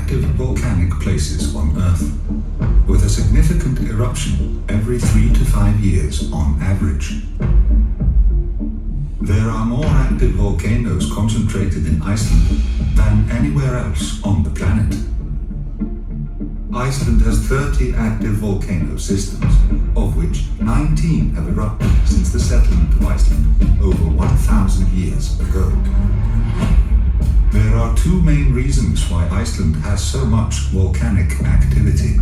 active volcanic places on Earth, with a significant eruption every 3 to 5 years on average. There are more active volcanoes concentrated in Iceland than anywhere else on the planet. Iceland has 30 active volcano systems, of which 19 have erupted since the settlement of Iceland over 1,000 years ago. There are two main reasons why Iceland has so much volcanic activity.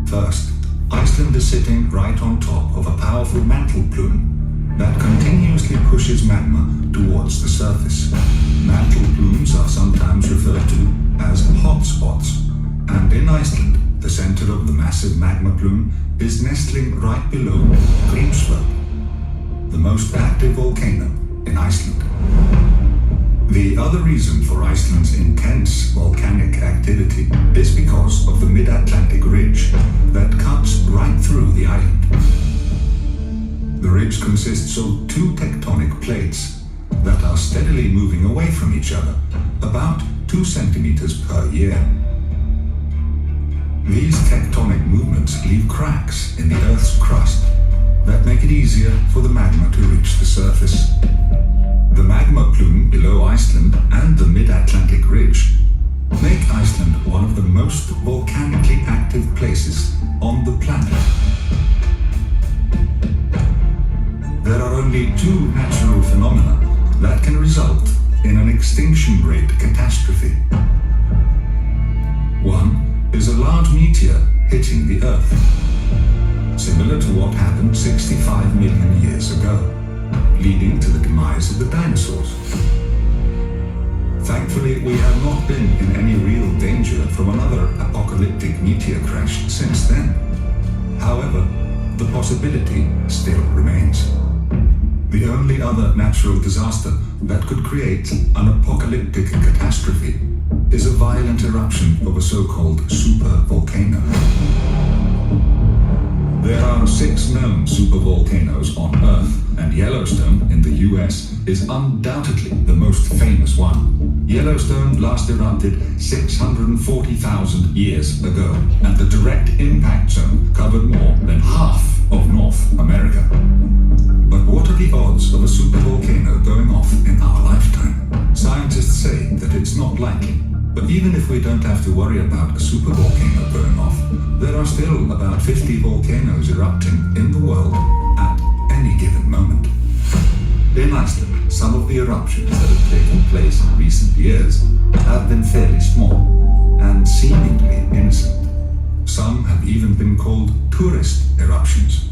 First, Iceland is sitting right on top of a powerful mantle plume that continuously pushes magma towards the surface. Mantle plumes are sometimes referred to as hotspots, and in Iceland, the center of the massive magma plume is nestling right below Grímsvötn, the most active volcano in Iceland. The other reason for Iceland's intense volcanic activity is because of the mid-Atlantic ridge that cuts right through the island. The ridge consists of two tectonic plates that are steadily moving away from each other, about 2 centimeters per year. These tectonic movements leave cracks in the Earth's crust that make it easier for the magma to reach the surface. The magma plume below Iceland and the mid-Atlantic ridge make Iceland one of the most volcanically active places on the planet. There are only two natural phenomena that can result in an extinction rate catastrophe. One is a large meteor hitting the Earth, similar to what happened 65 million years ago, leading to the demise of the dinosaurs. Thankfully, we have not been in any real danger from another apocalyptic meteor crash since then. However, the possibility still remains. The only other natural disaster that could create an apocalyptic catastrophe is a violent eruption of a so-called supervolcano. There are 6 known supervolcanoes on Earth, and Yellowstone in the US is undoubtedly the most famous one. Yellowstone last erupted 640,000 years ago, and the direct impact zone covered more than half of North America. But what are the odds of a supervolcano going off in our lifetime? Scientists say that it's not likely. But even if we don't have to worry about a supervolcano going off, there are still about 50 volcanoes erupting in the world at any given moment. In Iceland, some of the eruptions that have taken place in recent years have been fairly small and seemingly innocent. Some have even been called tourist eruptions.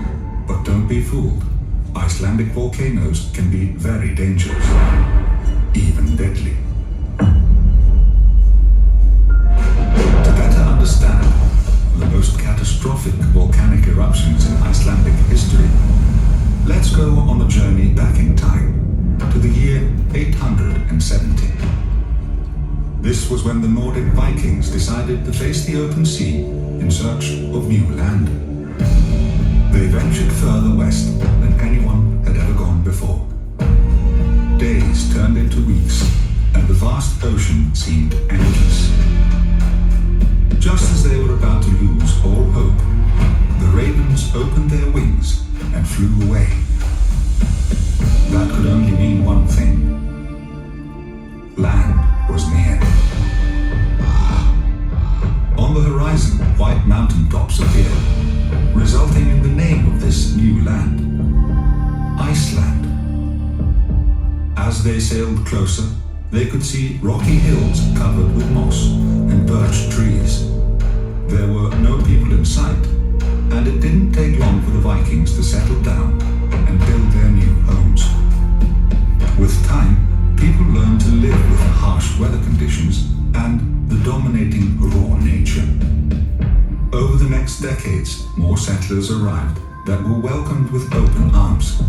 But don't be fooled. Icelandic volcanoes can be very dangerous, even deadly. To better understand the most catastrophic volcanic eruptions in Icelandic history, let's go on a journey back in time to the year 870. This was when the Nordic Vikings decided to face the open sea in search of new land. They ventured further west than anyone had ever gone before. Days turned into weeks, and the vast ocean seemed endless. Just as they were about to lose all hope, the ravens opened their wings and flew away. That could only mean one thing. Land was near. On the horizon, white mountaintops appeared, resulting in the name of this new land, Iceland. As they sailed closer, they could see rocky hills covered with moss and birch trees. There were no people in sight, and it didn't take long for the Vikings to settle down and build their new homes. With time, people learned to live with harsh weather conditions and the dominating raw nature. Over the next decades, more settlers arrived that were welcomed with open arms.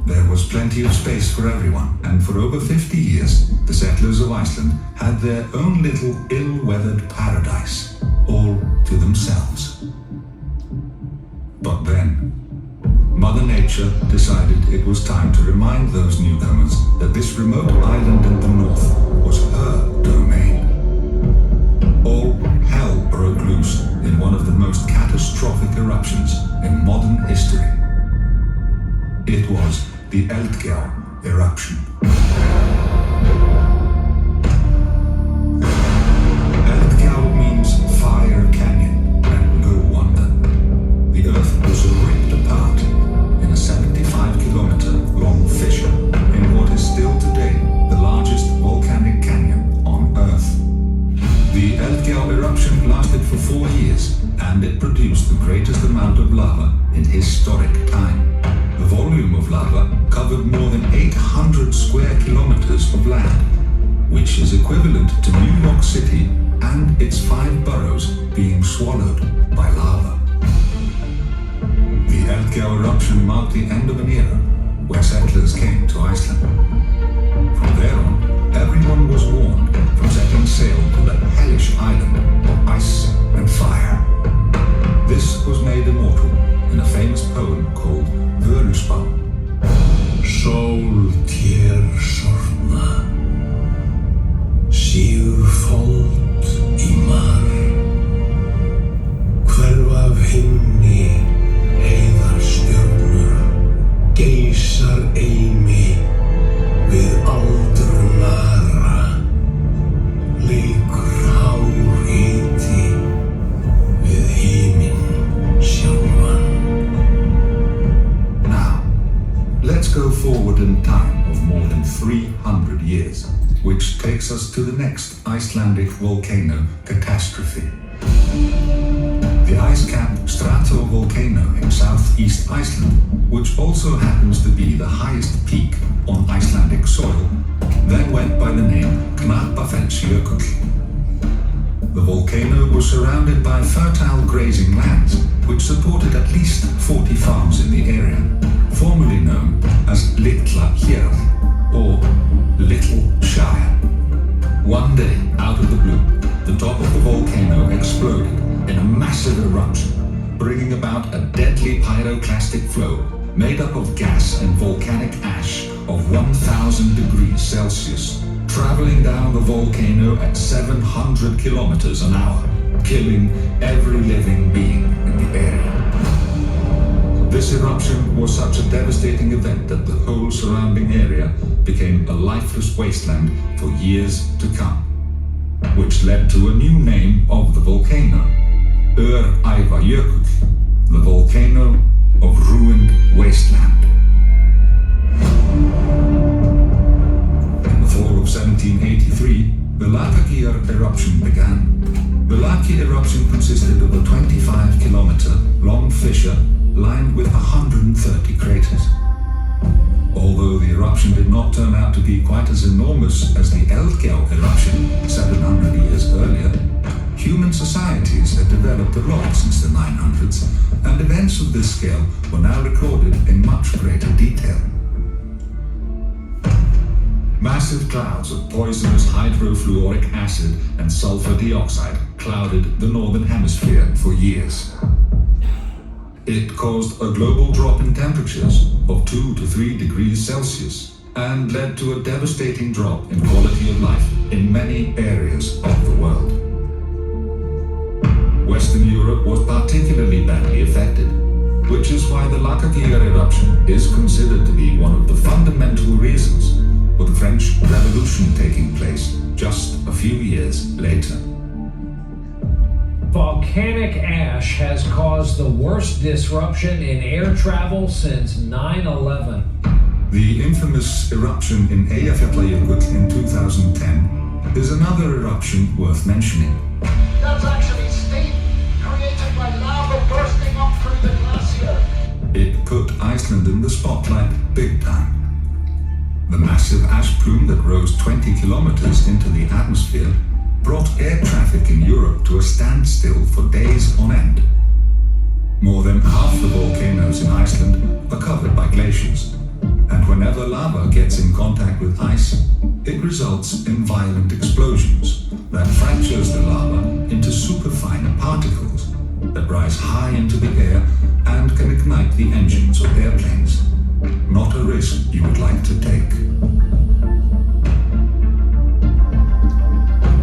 There was plenty of space for everyone, and for over 50 years, the settlers of Iceland had their own little ill-weathered paradise, all to themselves. But then, Mother Nature decided it was time to remind those newcomers that this remote island in the north was her domain. All catastrophic eruptions in modern history. It was the Eldgjá eruption. Eldgjá means fire canyon, and no wonder. The earth was ripped apart in a 75-kilometer long fissure in what is still today the largest volcanic canyon on Earth. The Eldgjá eruption lasted for 4 years, and it produced the greatest amount of lava in historic time. The volume of lava covered more than 800 square kilometers of land, which is equivalent to New York City and its 5 boroughs being swallowed by lava. The Eldgjá eruption marked the end of an era where settlers came to Iceland. From there on, everyone was warned from setting sail to the hellish island of ice and fire. This was made immortal in a famous poem called Völuspá. Sól tér sortna, síðfold í mar, hverfa af himni, heiðar stjörnur, geysar eimi við aldrunara, leikur hár hiti við himinn sjálfan. Now, let's go forward in time of more than 300 years, which takes us to the next Icelandic volcano catastrophe. The ice-capped stratovolcano in southeast Iceland, which also happens to be the highest peak on Icelandic soil, then went by the name Knappafellsjökull. The volcano was surrounded by fertile grazing lands, which supported at least 40 farms in the area, formerly known as Litla Hérað, or Little Shire. One day, out of the blue, the top of the volcano exploded in a massive eruption, bringing about a deadly pyroclastic flow made up of gas and volcanic ash of 1,000 degrees Celsius, traveling down the volcano at 700 kilometers an hour, killing every living being in the area. This eruption was such a devastating event that the whole surrounding area became a lifeless wasteland for years to come, which led to a new name of the volcano, Öræfajökull, the volcano of ruined wasteland. In the fall of 1783, the Laka eruption began. The Laki eruption consisted of a 25-kilometer long fissure lined with 130 craters. Although the eruption did not turn out to be quite as enormous as the Eldgjá eruption 700 years earlier, human societies had developed a lot since the 900s, and events of this scale were now recorded in much greater detail. Massive clouds of poisonous hydrofluoric acid and sulfur dioxide clouded the northern hemisphere for years. It caused a global drop in temperatures of 2 to 3 degrees Celsius and led to a devastating drop in quality of life in many areas of the world. Western Europe was particularly badly affected, which is why the Laka eruption is considered to be one of the fundamental reasons for the French Revolution taking place just a few years later. Volcanic ash has caused the worst disruption in air travel since 9/11. The infamous eruption in Eyjafjallajökull in 2010 is another eruption worth mentioning. That's actually steam created by lava bursting up through the glacier. It put Iceland in the spotlight big time. The massive ash plume that rose 20 kilometers into the atmosphere brought air traffic in Europe to a standstill for days on end. More than half the volcanoes in Iceland are covered by glaciers, and whenever lava gets in contact with ice, it results in violent explosions that fractures the lava into superfine particles that rise high into the air and can ignite the engines of airplanes. Not a risk you would like to take.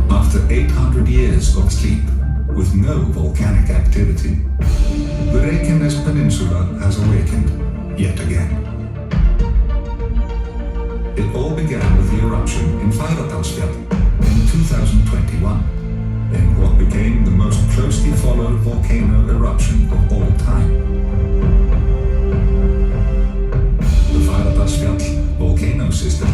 After 800 years of sleep with no volcanic activity, the Reykjanes Peninsula has awakened, yet again. It all began with the eruption in Fagradalsfjall in 2021, in what became the most closely followed volcano eruption of all time. The Fagradalsfjall volcano system,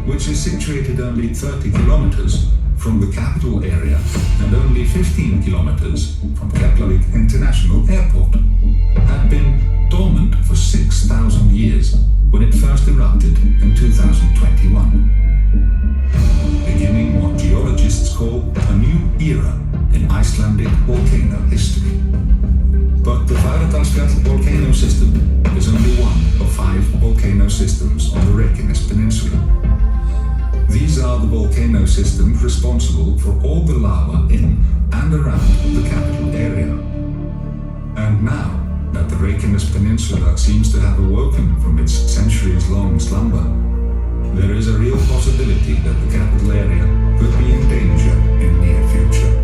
which is situated only 30 kilometers from the capital area and only 15 kilometers from Keflavik International Airport, had been dormant for 6,000 years when it first erupted in 2021, beginning what geologists call a new era in Icelandic volcano history. But the Fagradalsfjall volcano system is only one of 5 volcano systems on the Reykjanes Peninsula. These are the volcano systems responsible for all the lava in and around the capital area. And now that the Reykjanes Peninsula seems to have awoken from its centuries-long slumber, there is a real possibility that the capital area could be in danger in the near future.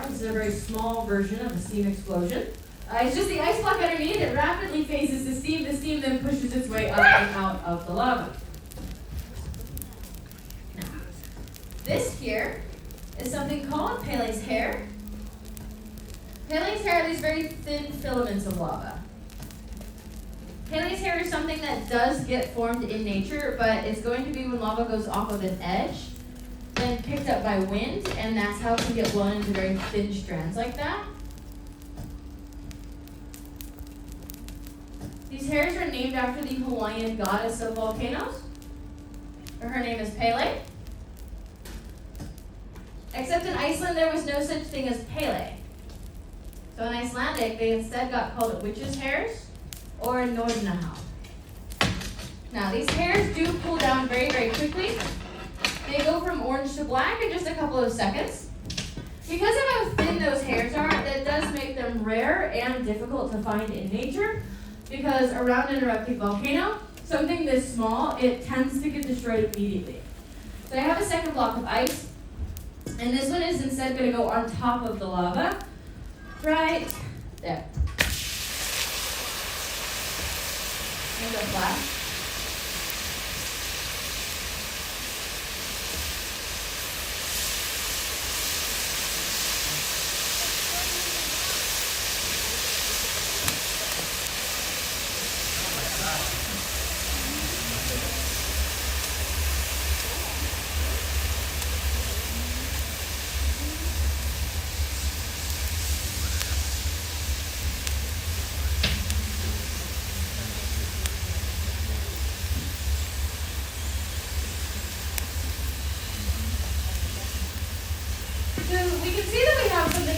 This is a very small version of a steam explosion. It's just the ice block underneath. It rapidly phases the steam. The steam then pushes its way up and out of the lava. Now, this here is something called Pele's hair. Pele's hair are these very thin filaments of lava. Pele's hair is something that does get formed in nature, but it's going to be when lava goes off of an edge, then picked up by wind, and that's how it can get blown into very thin strands like that. These hairs are named after the Hawaiian goddess of volcanoes. Her name is Pele. Except in Iceland, there was no such thing as Pele. So in Icelandic, they instead got called witches' hairs, or Nornahav. Now, these hairs do cool down very, very quickly. They go from orange to black in just a couple of seconds. Because of how thin those hairs are, that does make them rare and difficult to find in nature, because around an erupting volcano, something this small, it tends to get destroyed immediately. So I have a second block of ice, and this one is instead going to go on top of the lava, right there. And go flat.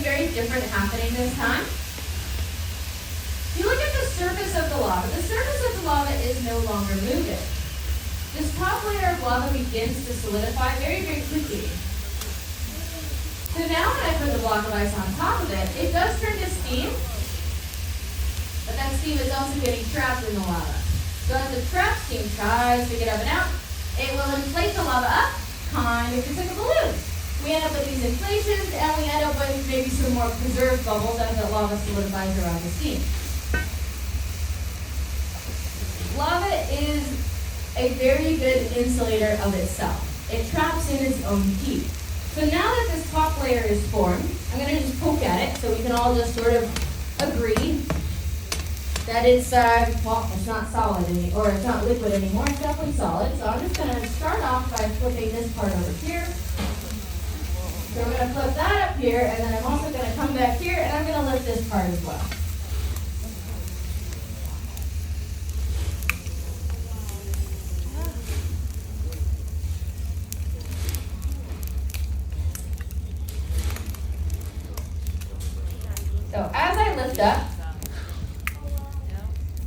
very different happening this time. If you look at the surface of the surface of the lava is no longer moving. This top layer of lava begins to solidify very, very quickly. So now when I put the block of ice on top of it, it does turn to steam, but that steam is also getting trapped in the lava. So as the trapped steam tries to get up and out, it will inflate the lava up, kind of just like a balloon. We end up with these inflations, and we end up with maybe some more preserved bubbles as the lava solidifies around the steam. Lava is a very good insulator of itself. It traps in its own heat. So now that this top layer is formed, I'm going to just poke at it so we can all just sort of agree that it's not solid or it's not liquid anymore. It's definitely solid. So I'm just going to start off by flipping this part over here. So we're going to flip that up here, and then I'm also going to come back here, and I'm going to lift this part as well. So as I lift up,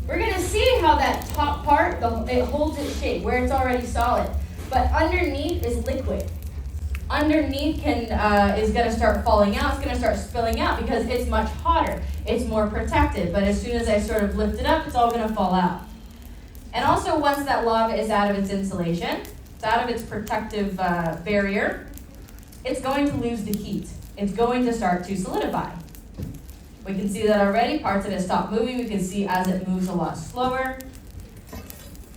we're going to see how that top part, it holds its shape where it's already solid. But underneath is liquid. Underneath is going to start falling out. It's going to start spilling out because it's much hotter. It's more protected. But as soon as I sort of lift it up, it's all going to fall out. And also once that lava is out of its insulation, it's out of its protective barrier, it's going to lose the heat. It's going to start to solidify. We can see that already. Parts of it stop moving. We can see as it moves a lot slower.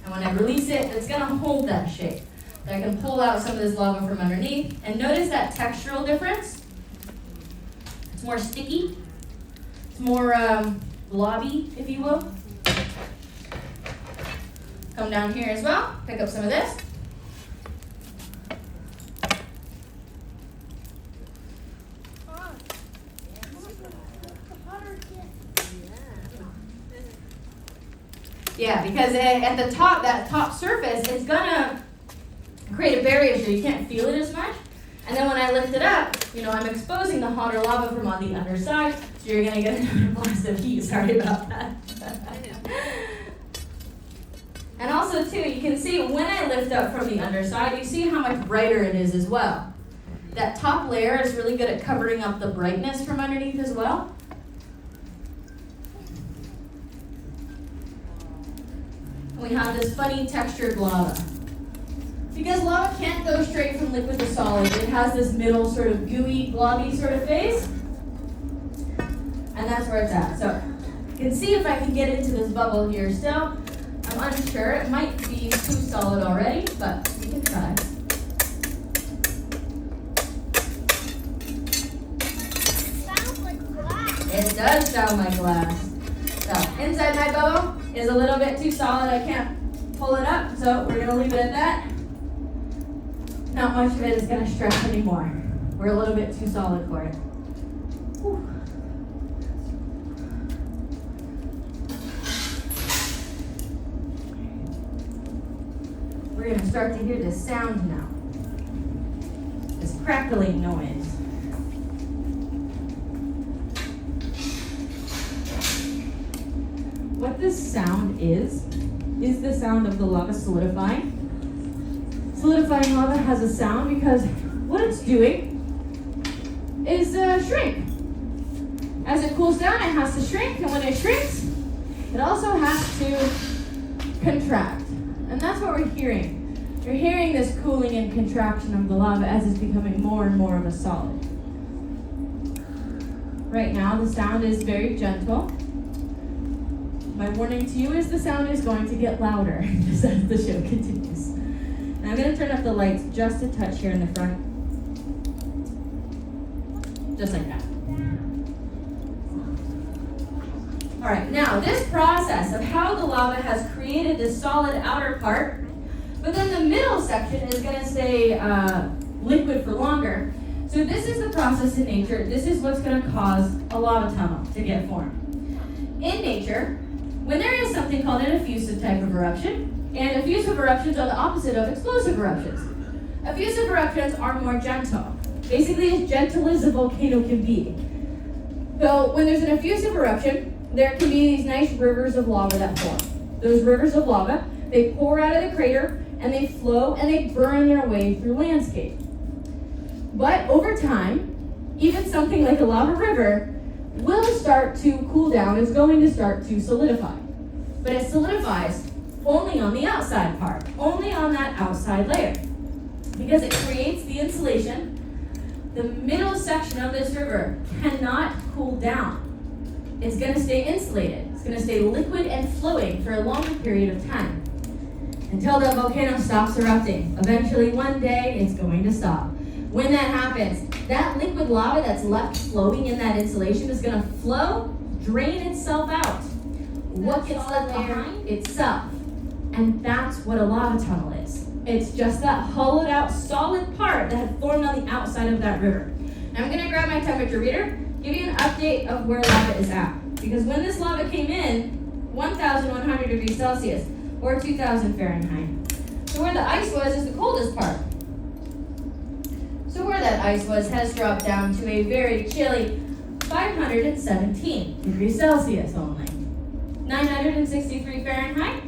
And when I release it, it's going to hold that shape. So I can pull out some of this lava from underneath. And notice that textural difference. It's more sticky. It's more blobby, if you will. Come down here as well. Pick up some of this. Yeah, because at the top, that top surface, it's gonna create a barrier so you can't feel it as much. And then when I lift it up, I'm exposing the hotter lava from on the underside, so you're gonna get another blast of heat. Sorry about that. And also too, you can see when I lift up from the underside, you see how much brighter it is as well. That top layer is really good at covering up the brightness from underneath as well. We have this funny textured lava. Because lava can't go straight from liquid to solid, it has this middle sort of gooey, globby sort of phase. And that's where it's at. So you can see if I can get into this bubble here still. I'm unsure. It might be too solid already, but we can try. Sounds like glass. It does sound like glass. So inside my bubble is a little bit too solid. I can't pull it up, so we're gonna leave it at that. Not much of it is gonna stretch anymore. We're a little bit too solid for it. Whew. We're gonna start to hear this sound now. This crackling noise. What this sound is the sound of the lava solidifying. Solidifying lava has a sound because what it's doing is shrink. As it cools down, it has to shrink, and when it shrinks, it also has to contract. And that's what we're hearing. You're hearing this cooling and contraction of the lava as it's becoming more and more of a solid. Right now, the sound is very gentle. My warning to you is the sound is going to get louder just as the show continues. And I'm going to turn up the lights just a touch here in the front. Just like that. All right, now this process of how the lava has created this solid outer part, but then the middle section is going to stay liquid for longer. So this is the process in nature. This is what's going to cause a lava tunnel to get formed. In nature, when there is something called an effusive type of eruption, and effusive eruptions are the opposite of explosive eruptions. Effusive eruptions are more gentle, basically as gentle as a volcano can be. So when there's an effusive eruption, there can be these nice rivers of lava that form. Those rivers of lava, they pour out of the crater and they flow and they burn their way through landscape. But over time, even something like a lava river will start to cool down. It's going to start to solidify. But it solidifies only on the outside part, only on that outside layer. Because it creates the insulation, the middle section of this river cannot cool down. It's going to stay insulated. It's going to stay liquid and flowing for a longer period of time until the volcano stops erupting. Eventually, one day, it's going to stop. When that happens, that liquid lava that's left flowing in that insulation is going to flow, drain itself out. What gets left behind? Itself. And that's what a lava tunnel is. It's just that hollowed out solid part that had formed on the outside of that river. Now I'm going to grab my temperature reader, give you an update of where lava is at. Because when this lava came in, 1,100 degrees Celsius or 2,000 Fahrenheit. So where the ice was is the coldest part. So where that ice was has dropped down to a very chilly 517 degrees Celsius only. 963 Fahrenheit.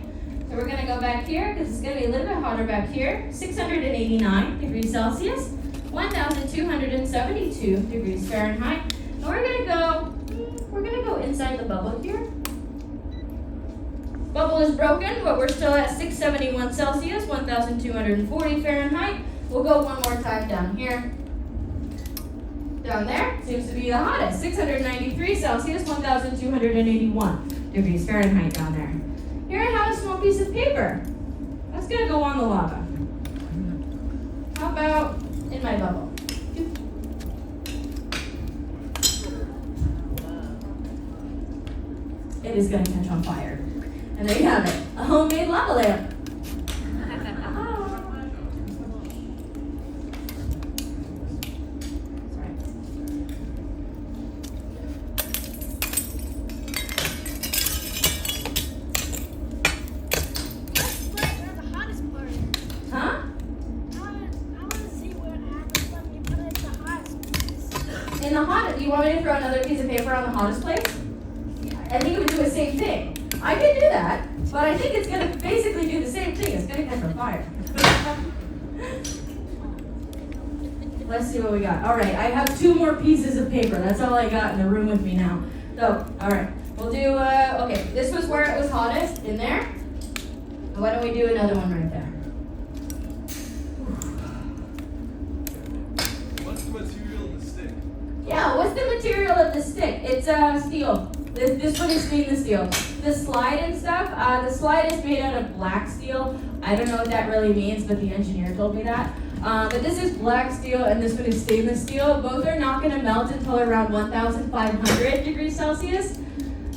So we're going to go back here because it's going to be a little bit hotter back here. 689 degrees Celsius, 1,272 degrees Fahrenheit. And we're going to go inside the bubble here. Bubble is broken, but we're still at 671 Celsius, 1,240 Fahrenheit. We'll go one more time down here. Down there seems to be the hottest, 693 Celsius, 1,281 degrees Fahrenheit down there. Here I have a small piece of paper. That's gonna go on the lava. How about in my bubble? It is gonna catch on fire. And there you have it, a homemade lava lamp. In the hottest, do you want me to throw another piece of paper on the hottest place? I think it would do the same thing. I can do that, but I think it's going to basically do the same thing. It's going to catch on fire. Let's see what we got. All right, I have 2 more pieces of paper. That's all I got in the room with me now. So, all right, we'll do, okay, this was where it was hottest, in there. Why don't we do another one right there? What's the material of the stick? Yeah, what's the material of the stick? It's steel. This one is stainless steel. The slide and stuff, the slide is made out of black steel. I don't know what that really means, but the engineer told me that. But this is black steel and this one is stainless steel. Both are not going to melt until around 1,500 degrees Celsius,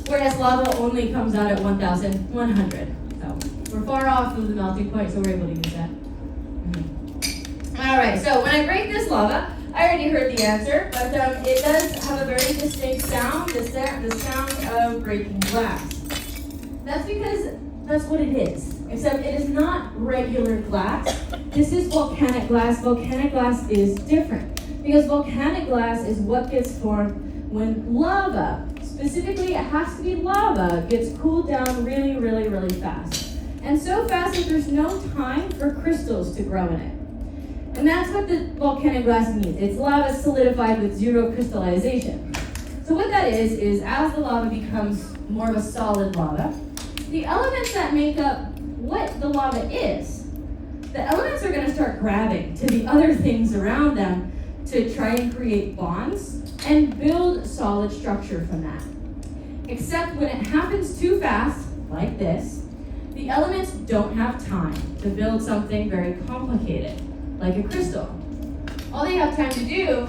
whereas lava only comes out at 1,100. So we're far off of the melting point, so we're able to use that. All right, so when I break this lava, I already heard the answer, but it does have a very distinct sound, the sound of breaking glass. That's because that's what it is, except it is not regular glass. This is volcanic glass. Volcanic glass is different because volcanic glass is what gets formed when lava, specifically it has to be lava, gets cooled down really, really, really fast. And so fast that there's no time for crystals to grow in it. And that's what the volcanic glass means. It's lava solidified with zero crystallization. So what that is as the lava becomes more of a solid lava, the elements that make up what the lava is, the elements are going to start grabbing to the other things around them to try and create bonds and build solid structure from that. Except when it happens too fast, like this, the elements don't have time to build something very complicated, like a crystal. All they have time to do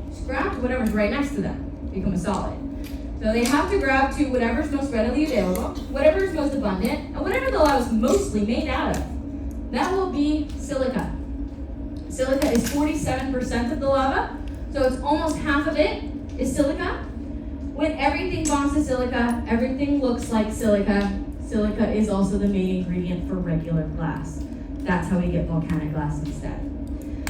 is grab to whatever's right next to them, become a solid. So they have to grab to whatever's most readily available, whatever's most abundant, and whatever the lava is mostly made out of. That will be silica. Silica is 47% of the lava, so it's almost half of it is silica. When everything bonds to silica, everything looks like silica. Silica is also the main ingredient for regular glass. That's how we get volcanic glass instead.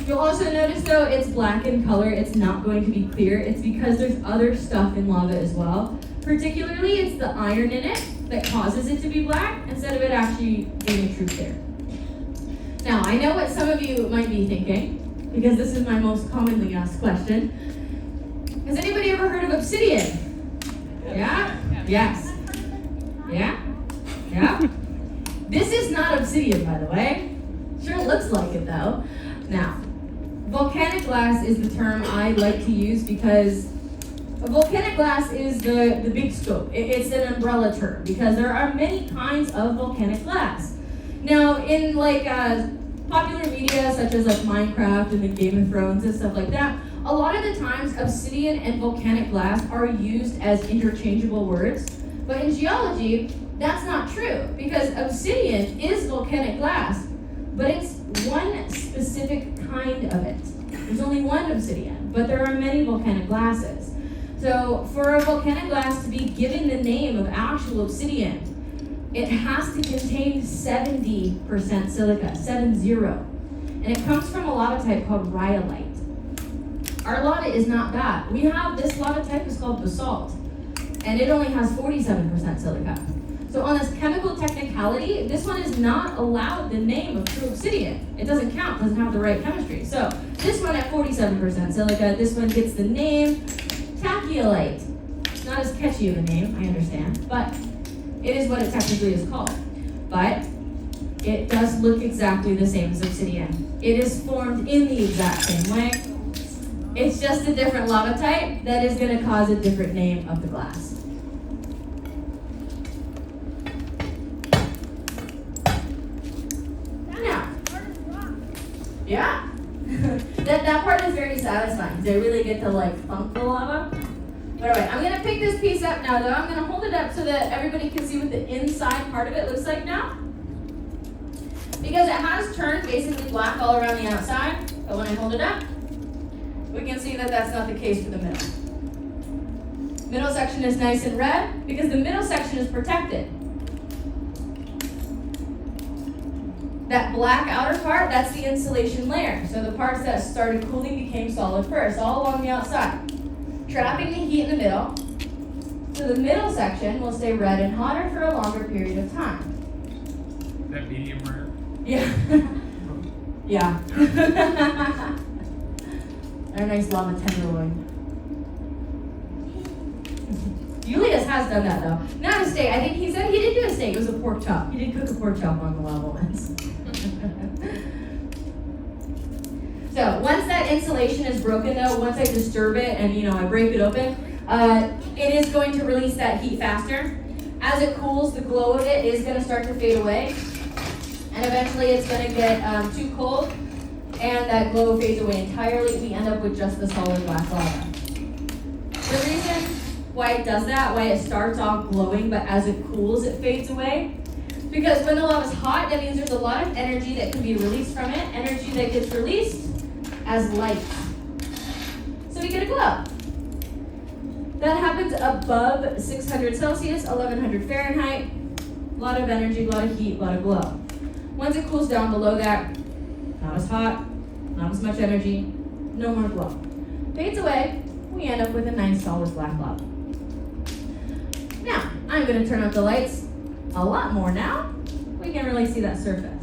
You'll also notice though, it's black in color, it's not going to be clear. It's because there's other stuff in lava as well. Particularly, it's the iron in it that causes it to be black instead of it actually being a true clear. Now, I know what some of you might be thinking, because this is my most commonly asked question. Has anybody ever heard of obsidian? Yeah? Yes. Yeah? Yeah? This is not obsidian, by the way. Sure looks like it though. Now, volcanic glass is the term I like to use because a volcanic glass is the big scope. It's an umbrella term because there are many kinds of volcanic glass. Now, in popular media such as like Minecraft and the Game of Thrones and stuff like that, a lot of the times obsidian and volcanic glass are used as interchangeable words. But in geology, that's not true because obsidian is volcanic glass, but it's one specific kind of it. There's only one obsidian, but there are many volcanic glasses. So for a volcanic glass to be given the name of actual obsidian, it has to contain 70% silica, 70. And it comes from a lava type called rhyolite. Our lava is not that. We have this lava type is called basalt, and it only has 47% silica. So on this chemical technicality, this one is not allowed the name of true obsidian. It doesn't count, doesn't have the right chemistry. So this one at 47% silica, this one gets the name tachyolite. It's not as catchy of a name, I understand, but it is what it technically is called. But it does look exactly the same as obsidian. It is formed in the exact same way. It's just a different lava type that is going to cause a different name of the glass. Now, yeah, that part is very satisfying. They really get to like funk the lava. But alright, I'm gonna pick this piece up now though. I'm gonna hold it up so that everybody can see what the inside part of it looks like now. Because it has turned basically black all around the outside, but when I hold it up, we can see that that's not the case for the middle. Middle section is nice and red because the middle section is protected. That black outer part, that's the insulation layer. So the parts that started cooling became solid first, all along the outside, trapping the heat in the middle. So the middle section will stay red and hotter for a longer period of time. That medium rare? Yeah. Yeah. Our nice lava tenderloin. Julius has done that though. Not a steak. I think he said he did do a steak. It was a pork chop. He did cook a pork chop on the lava once. So once that insulation is broken though, once I disturb it and I break it open, it is going to release that heat faster. As it cools, the glow of it is going to start to fade away. And eventually it's going to get too cold and that glow fades away entirely. We end up with just the solid black lava. The reason why it does that, why it starts off glowing, but as it cools, it fades away. Because when the lava is hot, that means there's a lot of energy that can be released from it, energy that gets released as light. So we get a glow. That happens above 600 Celsius, 1100 Fahrenheit. A lot of energy, a lot of heat, a lot of glow. Once it cools down below that, not as hot, not as much energy, no more glow. Fades away, we end up with a nice solid black lava. Now, I'm going to turn up the lights a lot more now. We can really see that surface.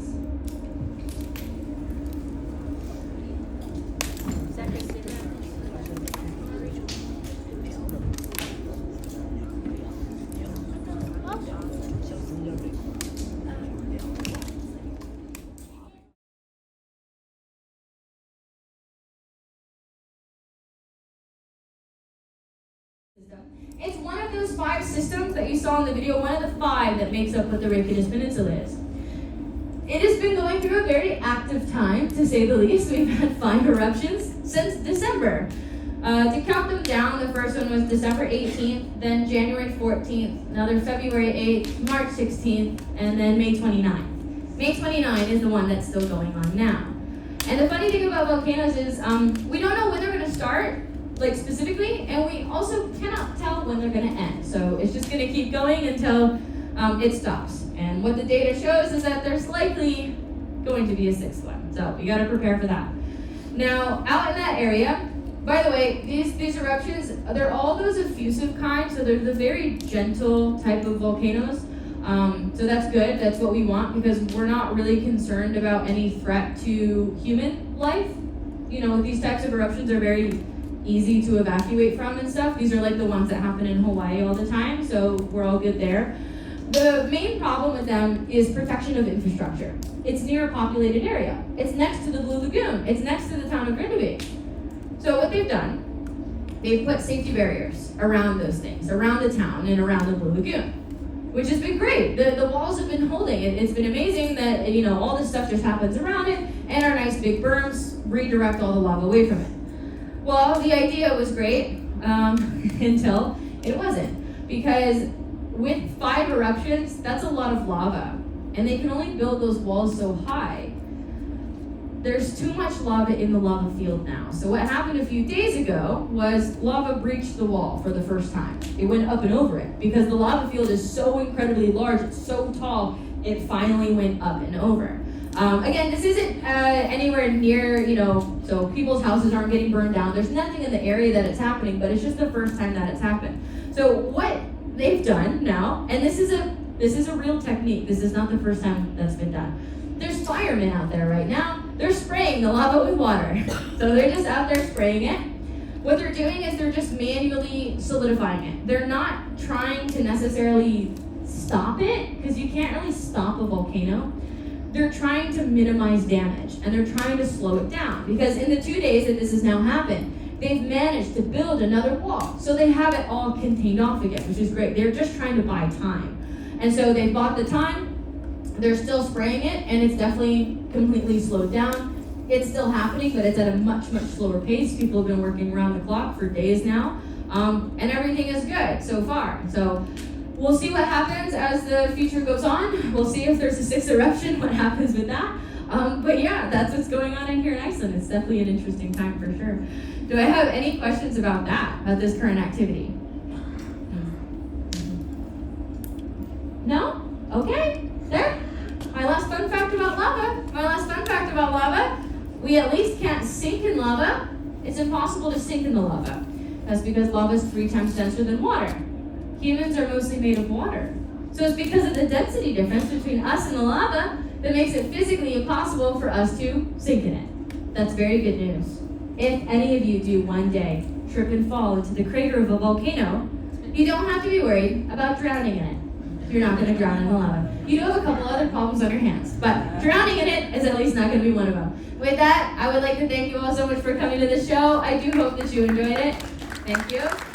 It's one of those 5 systems that you saw in the video, one of the 5 that makes up what the Reykjavik Peninsula is. It has been going through a very active time, to say the least. We've had 5 eruptions since December. To count them down, the first one was December 18th, then January 14th, another February 8th, March 16th, and then May 29th. May 29th is the one that's still going on now. And the funny thing about volcanoes is we don't know when they're going to start, like specifically, and we also cannot tell when they're going to end. So it's just going to keep going until it stops. And what the data shows is that there's likely going to be a 6th one. So you got to prepare for that. Now, out in that area, by the way, these eruptions, they're all those effusive kinds, so they're the very gentle type of volcanoes. So that's good, that's what we want, because we're not really concerned about any threat to human life. You know, these types of eruptions are very easy to evacuate from and stuff. These are like the ones that happen in Hawaii all the time, so we're all good there. The main problem with them is protection of infrastructure. It's near a populated area. It's next to the Blue Lagoon. It's next to the town of Reykjavik. So what they've done, they've put safety barriers around those things, around the town and around the Blue Lagoon, which has been great. The walls have been holding it. It's been amazing that, you know, all this stuff just happens around it, and our nice big berms redirect all the lava away from it. Well, the idea was great until it wasn't, because with 5 eruptions, that's a lot of lava, and they can only build those walls so high. There's too much lava in the lava field now. So what happened a few days ago was lava breached the wall for the first time. It went up and over it because the lava field is so incredibly large, it's so tall, it finally went up and over. Again, this isn't anywhere near, you know, so people's houses aren't getting burned down. There's nothing in the area that it's happening, but it's just the first time that it's happened. So what they've done now, and this is a real technique. This is not the first time that's been done. There's firemen out there right now. They're spraying the lava with water. So they're just out there spraying it. What they're doing is they're just manually solidifying it. They're not trying to necessarily stop it, because you can't really stop a volcano. They're trying to minimize damage, and they're trying to slow it down, because in the 2 days that this has now happened, they've managed to build another wall. So they have it all contained off again, which is great. They're just trying to buy time. And so they bought the time, they're still spraying it, and it's definitely completely slowed down. It's still happening, but it's at a much, much slower pace. People have been working around the clock for days now, and everything is good so far. So we'll see what happens as the future goes on. We'll see if there's a 6th eruption, what happens with that. But yeah, that's what's going on in here in Iceland. It's definitely an interesting time for sure. Do I have any questions about that, about this current activity? No? Okay, there. My last fun fact about lava. We at least can't sink in lava. It's impossible to sink in the lava. That's because lava is 3 times denser than water. Humans are mostly made of water. So it's because of the density difference between us and the lava that makes it physically impossible for us to sink in it. That's very good news. If any of you do one day trip and fall into the crater of a volcano, you don't have to be worried about drowning in it. You're not going to drown in the lava. You do have a couple other problems on your hands, but drowning in it is at least not going to be one of them. With that, I would like to thank you all so much for coming to the show. I do hope that you enjoyed it. Thank you.